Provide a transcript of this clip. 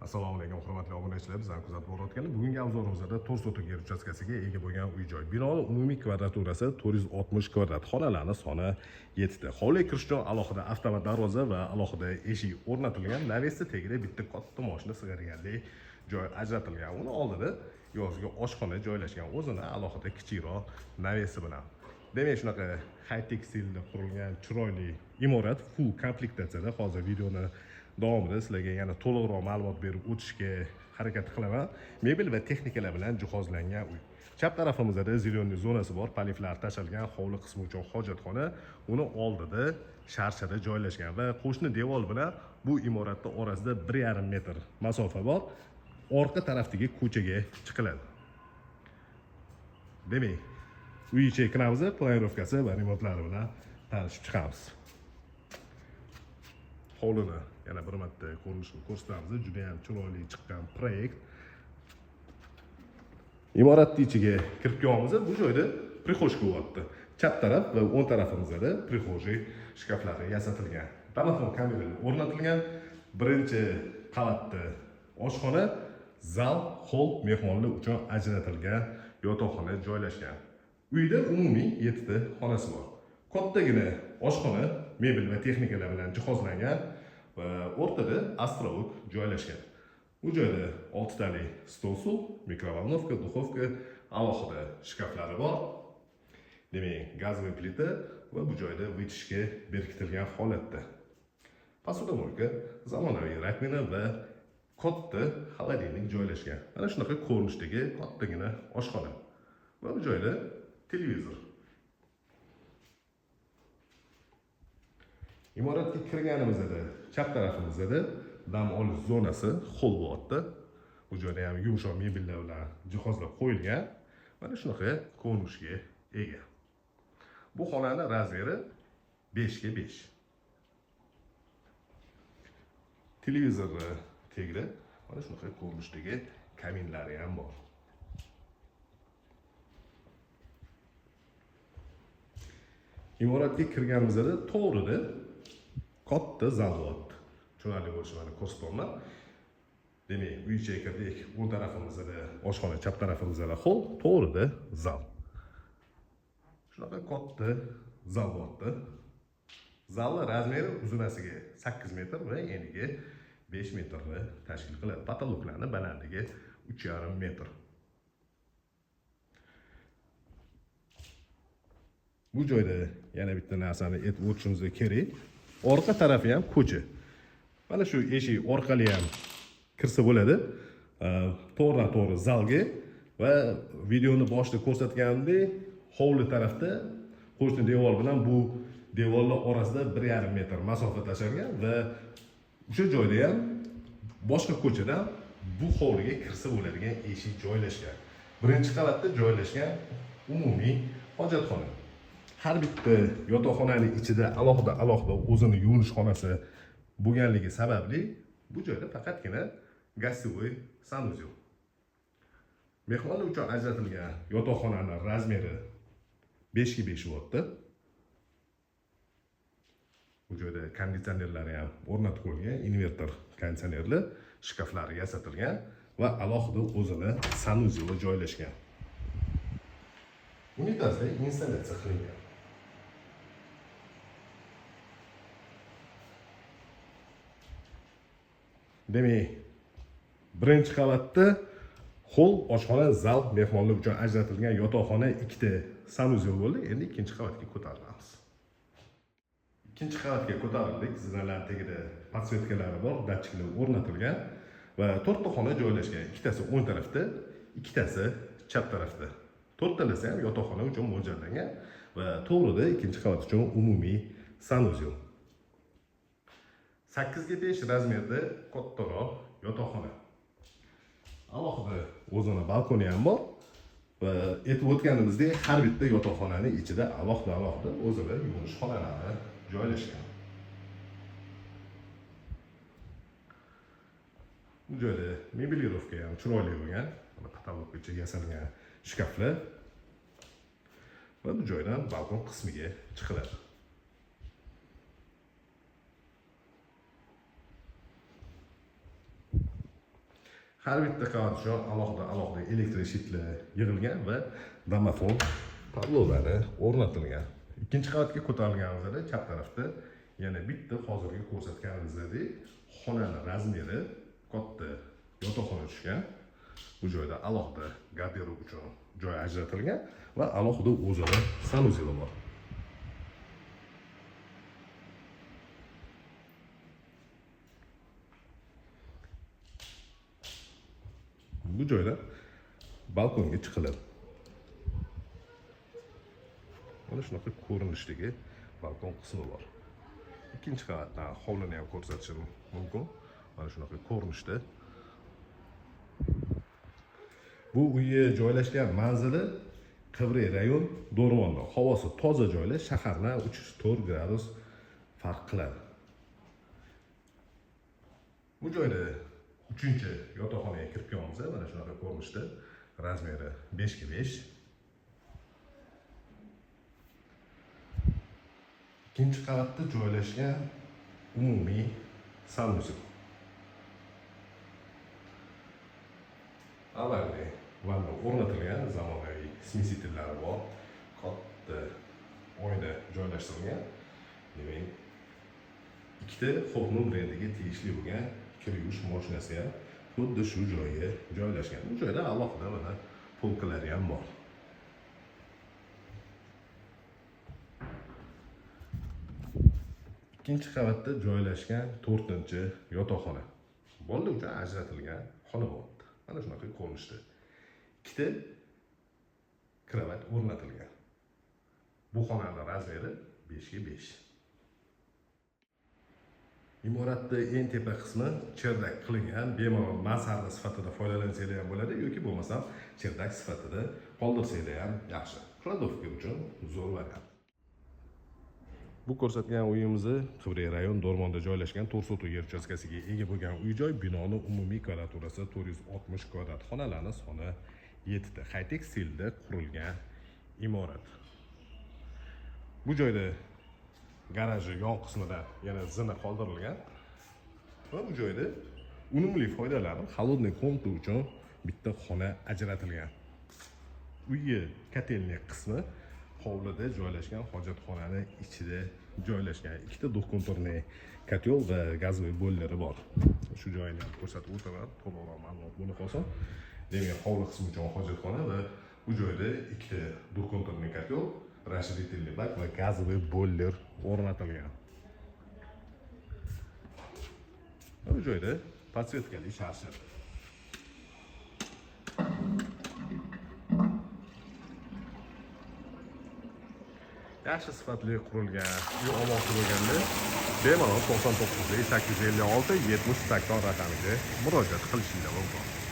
Assalomu alaykum hurmatli obunachilar, bizlarni kuzatib borayotganlar. Bugungi obzorimizda 4 sotik yer uchastkasiga ega bo'lgan uy-joy. Binoning umumiy kvadraturasi 460 kvadrat, xonalarning soni 7 ta. Hovliga kirish uchun alohida avtomat darvoza va alohida eshik o'rnatilgan. Navesda tagida bitta katta mashina sig'adiganlik joy ajratilgan. Uni oldida yozgi oshxona joylashgan. O'zini alohida kichikroq navesi bilan. Demak, shunaqa high-tech stilda qurilgan chiroyli imorat full komplektatsiyada. Hozir videoni davomida sizlarga yana to'liqroq ma'lumot berib o'tishga harakat qilaman. Mebel va texnikalar bilan jihozlangan uy. Chap tarafimizda zilonli zonasi bor, paliflar tashalgan, hovli qismi uchun hojatxona, uni oldida sharshada joylashgan va qo'shni devor bilan bu imoratning orasida 1,5 metr masofa bor. Orqa tarafdagi ko'chaga chiqiladi. Demak, uy ichiga kiramiz, planirovkasi va remontlari bilan tanishib chiqamiz. Hovlini yana bir marta ko'rinishini ko'rsatamiz. Juda ham chiroyli chiqqan proyekt. Imoratning ichiga kirib kelamiz. Bu joyda prixojka bo'lyapti. Chap taraf va o'ng tarafimizda prixojka shkaflari yasatilgan. Telefon kameralari o'rnatilgan. Birinchi qavatda oshxona, zal, hol mehmonlar uchun ajratilgan yotoqxona joylashgan. Uyda umumiy 7 ta xonasi bor. Kattagina oshxona, mebel va texnikalar bilan jihozlangan va o'rtada astrovok joylashgan. Bu joyda 6 tali stol suv, mikrovolnovka, duxovka, alohida shkaflari bor. Demak, gazli plita va bu joyda vitishga berkitilgan holatda. Posudomoyka, zamonaviy rakvina va katta xolodilnik joylashgan. Mana shunaqa ko'rinishdagi kattagina oshxona. Va bu joyda televizor. Imoratga kirganimizda chap tarafimizda dam olish zonasi hol bo'lyapti. Bu joyda ham yumshoq mebellar bilan jihozlab qo'yilgan. Mana shunaqa ko'rinishga ega. Bu xonaning razmeri 5 ga 5. Televizorni tagida mana shunaqa ko'rinishdagi kaminlari ham bor. Imoratga kirganimizda to'g'rida katta zal bo'lyapti. Tushunarli bo'lishini ko'rsataman. Demak, uy ichiga kirdik. O'ng tarafimizda oshxona, chap tarafimizda hol, to'g'rida zal. Shunaqa katta zal bo'lyapti. Zalning razmeri uzunasiga 8 metr va eniga 5 metrni tashkil qiladi. Patologlarning balandligi 3,5 metr. Bu joyda yana bitta narsani aytib o'tishimiz kerak. Orqa tarafi ham ko'cha. Mana shu eshik orqali ham kirsa bo'ladi. To'g'ri zalga va videoni boshida ko'rsatganimdek, hovli tarafda qo'shni devor bilan bu devorlar orasida 1,5 metr masofa tashalgan va o'sha joyda ham boshqa ko'chadan bu hovliga kirsa bo'ladigan eshik joylashgan. Birinchi qavatda joylashgan umumiy hojatxona. Har bitta yotoqxonaning ichida alohida o'zini yuvinish xonasi bo'lganligi sababli bu joyda faqatgina gostivoy sanuzel. Mehmonlar uchun ajratilgan yotoqxonaning razmeri 5 ga 5 bo'lyapti. Bu joyda konditsionerlar ham o'rnatib qo'yilgan, invertor konditsionerli shkaflari yasatilgan va alohida o'zini sanuzeli joylashgan. Unitazda installyatsiya qilingan. Demak, birinchi qavatda hol, oshxona, zal, mehmonlar uchun ajratilgan yotoqxona, 2 ta sanuzel bo'ldi. Endi ikkinchi qavatga ko'tarilamiz. Ikkinchi qavatga ko'tarildik. Zinalar tagida podsvetkalari bor, datchiklar o'rnatilgan va 4 ta xona joylashgan. Ikkitasi o'ng tarafda, ikkitasi chap tarafda. 4 talasi ham yotoqxona uchun mo'ljallangan va to'g'rida ikkinchi qavat uchun umumiy sanuzel. 8 ga 5 razmerda kattaroq yotoqxona. Alohida o'zini balkoni ham bor va aytib o'tganimizdek, har bitta yotoqxonaning ichida alohida o'zini yuvinish xonalari joylashgan. Bu joyda mebelirovka ham chiroyli bo'lgan, patologgacha yasalgan shkaflar va bu joydan balkon qismiga chiqiladi. har bitta qavat uchun alohida elektr shitlar yig'ilgan va domofon tablo'lari o'rnatilgan. Ikkinchi qavatga ko'tarilganimizda chap tarafda yana bitta hozirgi ko'rsatganimizdek xonaning razmeri katta yotoqxona tushgan. Bu joyda alohida garderob uchun joy ajratilgan va alohida o'zaro sanuzel bor. Bu joyda balkonga chiqiladi. Mana shunaqa ko'rinishdagi balkon qismi bor. Ikkinchi qavatdan hovlini ham ko'rsatishim mumkin. Mana shunaqa ko'rinishda. Bu uyga joylashgan manzili Qibray rayon Do'rmonda. Havosi toza joylar, shahardan 3-4 gradus farq qiladi. Bu joyda 3-yotoqxonaga kirib kelamiz. Mana shunaqa ko'rinishda. Razmeri 5x5. Ikkinchi qavatda joylashgan umumiy sanuzel. Avvalgi vanna o'rnatilgan, zamonaviy smesitellari bor. Katta oyna joylashtirilgan. Demak, ikkita Ho'pnum brendiga tegishli bo'lgan kir yuvish mashinasi ham xuddi shu joyga joylashgan. Bu joyda alohida mana polkalari ham bor. Ikkinchi qavatda joylashgan 4-yotoqxona. Bolalar uchun ajratilgan xona bor. Mana shunaqa ko'rinishda. Ikkita kravat o'rnatilgan. Bu xonaning razmeri 5x5. Imoratda eng tepa qismi cherdak qilingan, bemalol mansarda sifatida foydalansanglar ham bo'ladi yoki bo'lmasa cherdak sifatida qoldirsanglar ham yaxshi. Kladovka uchun zo'r variant. Bu ko'rsatgan uyimizni Qibray rayon Do'rmonda joylashgan 4 sotuv yer uchastkasiga ega bo'lgan uy-joy. Binoning umumiy kvadraturasi 460 kvadrat, xonalarning soni 7 ta. High-tech stilda qurilgan imorat. Bu joyda garaji yon qismida yana zina qoldirilgan va bu joyda unumli foydalanib холодный komnata uchun bitta xona ajratilgan. Uyga kotelniy qismi hovlida joylashgan, hojatxonaning ichida joylashgan. Ikkita do'kontorniy kotel va gazli boylari bor. Shu joyini ham ko'rsatib o'taman, to'liqroq ma'lumot bo'lib qolsin. Demak, hovli qismi uchun hojatxona va bu joyda ikkita do'kontorniy kotel, расширительный bak va gazli boyler o'rnatilgan. Bu joyda podsvetkali sharsha. Yaxshi sifatli qurilgan uy olmoqchi bo'lganda bemalol 99 856 70 80 raqamiga murojaat qilishingiz mumkin.